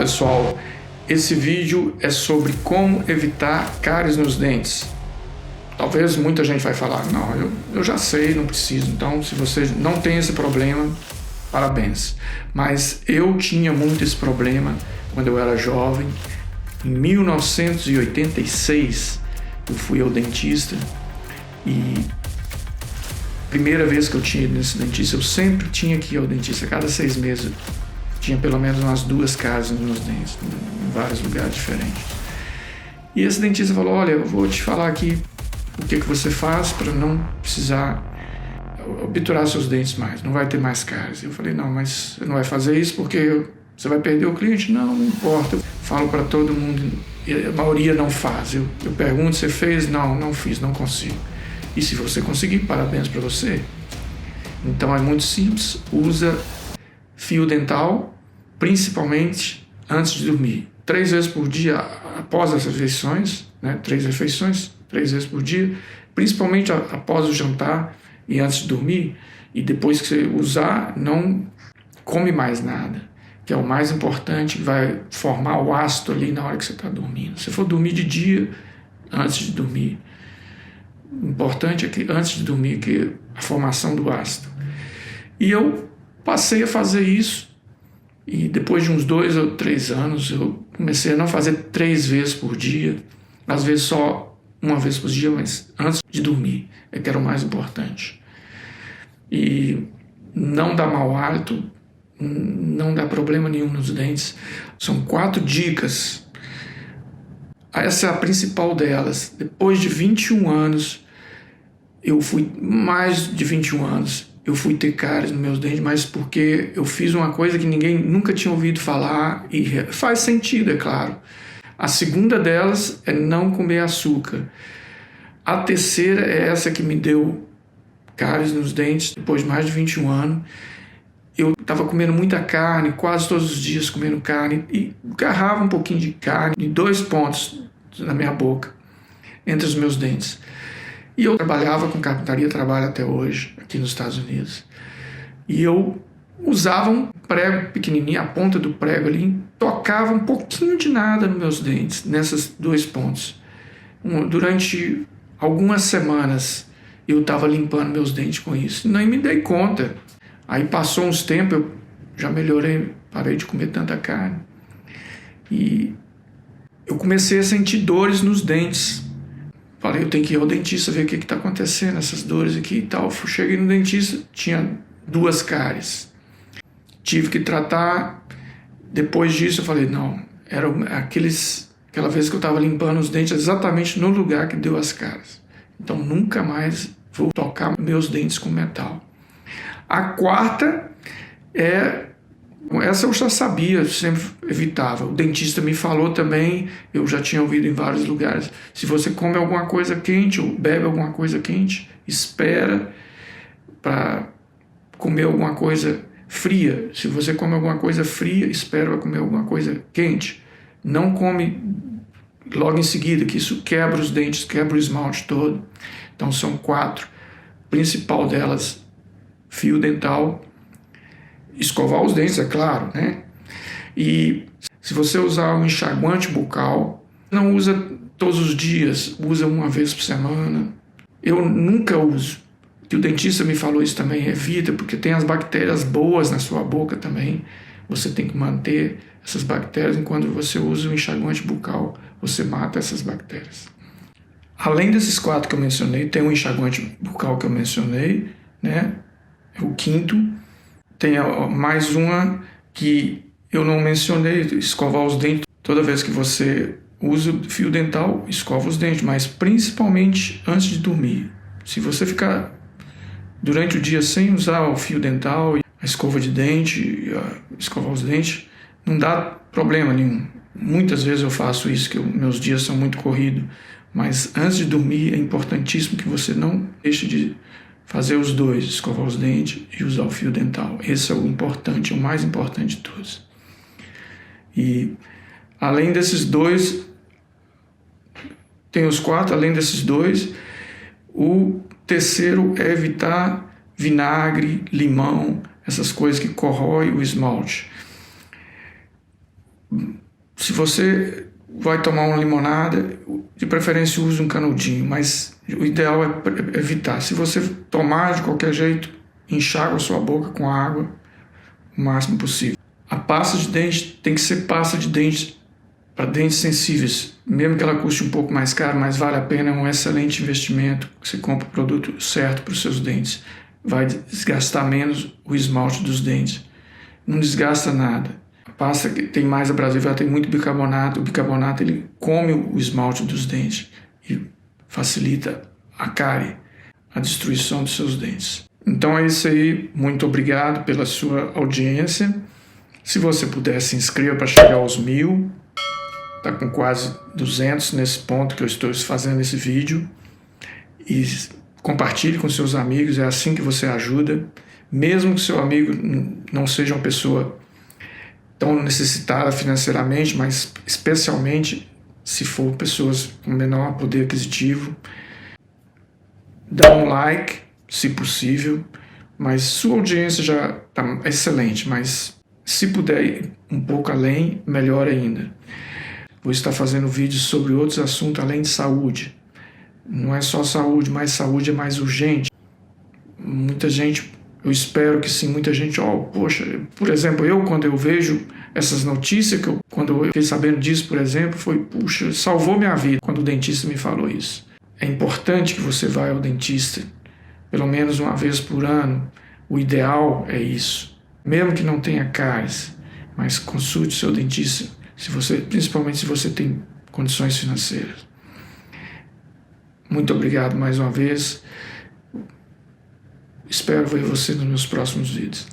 Olá pessoal, esse vídeo é sobre como evitar cáries nos dentes. Talvez muita gente vai falar, não, eu já sei, não preciso. Então, se você não tem esse problema, parabéns. Mas eu tinha muito esse problema quando eu era jovem. Em 1986, eu fui ao dentista e a primeira vez que eu tinha ido nesse dentista, eu sempre tinha que ir ao dentista, a cada 6 meses. Tinha pelo menos umas 2 cáries nos meus dentes, em vários lugares diferentes. E esse dentista falou, olha, eu vou te falar aqui o que você faz para não precisar obturar seus dentes mais, não vai ter mais cáries. Eu falei, não, mas você não vai fazer isso porque você vai perder o cliente? Não, não importa. Eu falo para todo mundo, a maioria não faz. Eu pergunto, você fez? Não, não fiz, não consigo. E se você conseguir, parabéns para você. Então é muito simples, usa fio dental, principalmente antes de dormir. 3 vezes por dia após as refeições, né? 3 refeições, 3 vezes por dia, principalmente após o jantar e antes de dormir. E depois que você usar, não come mais nada, que é o mais importante, que vai formar o ácido ali na hora que você está dormindo. Se for dormir de dia, antes de dormir, o importante é que antes de dormir, que a formação do ácido. E eu passei a fazer isso e depois de uns 2 ou 3 anos eu comecei a não fazer 3 vezes por dia, às vezes só 1 vez por dia, mas antes de dormir, é que era o mais importante. E não dá mau hálito, não dá problema nenhum nos dentes. São 4 dicas. Essa é a principal delas. Depois de 21 anos, mais de 21 anos, eu fui ter cáries nos meus dentes, mas porque eu fiz uma coisa que ninguém nunca tinha ouvido falar e faz sentido, é claro. A segunda delas é não comer açúcar. A terceira é essa que me deu cáries nos dentes depois de mais de 21 anos. Eu estava comendo muita carne, quase todos os dias comendo carne e agarrava um pouquinho de carne em 2 pontos na minha boca, entre os meus dentes. E eu trabalhava com carpintaria, trabalho até hoje, aqui nos Estados Unidos. E eu usava um prego pequenininho, a ponta do prego ali, tocava um pouquinho de nada nos meus dentes, nesses 2 pontos. Durante algumas semanas eu estava limpando meus dentes com isso, nem me dei conta. Aí passou uns tempos, eu já melhorei, parei de comer tanta carne. E eu comecei a sentir dores nos dentes. Falei, eu tenho que ir ao dentista ver o que está acontecendo, essas dores aqui e tal. Cheguei no dentista, tinha 2 cáries. Tive que tratar. Depois disso eu falei, não, era aquela vez que eu estava limpando os dentes exatamente no lugar que deu as cáries. Então nunca mais vou tocar meus dentes com metal. A 4ª essa eu já sabia, eu sempre evitava. O dentista me falou também, eu já tinha ouvido em vários lugares, se você come alguma coisa quente ou bebe alguma coisa quente, espera para comer alguma coisa fria. Se você come alguma coisa fria, espera para comer alguma coisa quente. Não come logo em seguida, que isso quebra os dentes, quebra o esmalte todo. Então são 4. Principal delas, fio dental, escovar os dentes, é claro, né? E se você usar um enxaguante bucal, não usa todos os dias, usa 1 vez por semana. Eu nunca uso, que o dentista me falou isso também, evita, porque tem as bactérias boas na sua boca também. Você tem que manter essas bactérias, enquanto você usa o enxaguante bucal, você mata essas bactérias. Além desses 4 que eu mencionei, tem um enxaguante bucal que eu mencionei, né? É o 5º. Tem mais uma que eu não mencionei, escovar os dentes. Toda vez que você usa o fio dental, escova os dentes, mas principalmente antes de dormir. Se você ficar durante o dia sem usar o fio dental, a escova de dente, escovar os dentes, não dá problema nenhum. Muitas vezes eu faço isso, que meus dias são muito corridos, mas antes de dormir é importantíssimo que você não deixe de fazer os 2, escovar os dentes e usar o fio dental. Esse é o importante, o mais importante de todos. E além desses 2, tem os 4, além desses 2, o terceiro é evitar vinagre, limão, essas coisas que corroem o esmalte. Se você vai tomar uma limonada, de preferência use um canudinho, mas o ideal é evitar. Se você tomar de qualquer jeito, enxágua a sua boca com água o máximo possível. A pasta de dente tem que ser pasta de dente para dentes sensíveis, mesmo que ela custe um pouco mais caro, mas vale a pena, é um excelente investimento. Você compra o produto certo para os seus dentes, vai desgastar menos o esmalte dos dentes, não desgasta nada. A pasta que tem mais abrasiva, ela tem muito bicarbonato, o bicarbonato ele come o esmalte dos dentes e facilita a cárie, a destruição dos seus dentes. Então é isso aí, muito obrigado pela sua audiência. Se você puder, se inscreva para chegar aos 1000. Está com quase 200 nesse ponto que eu estou fazendo esse vídeo. E compartilhe com seus amigos, é assim que você ajuda. Mesmo que seu amigo não seja uma pessoa tão necessitada financeiramente, mas especialmente se for pessoas com menor poder aquisitivo. Dá um like, se possível, mas sua audiência já está excelente, mas se puder ir um pouco além, melhor ainda. Vou estar fazendo vídeos sobre outros assuntos além de saúde. Não é só saúde, mas saúde é mais urgente. Muita gente, eu espero que sim, muita gente, poxa, por exemplo, quando eu vejo essas notícias, quando eu fiquei sabendo disso, por exemplo, foi, puxa, salvou minha vida quando o dentista me falou isso. É importante que você vá ao dentista, pelo menos uma vez por ano. O ideal é isso. Mesmo que não tenha cáries, mas consulte seu dentista, principalmente se você tem condições financeiras. Muito obrigado mais uma vez. Espero ver você nos meus próximos vídeos.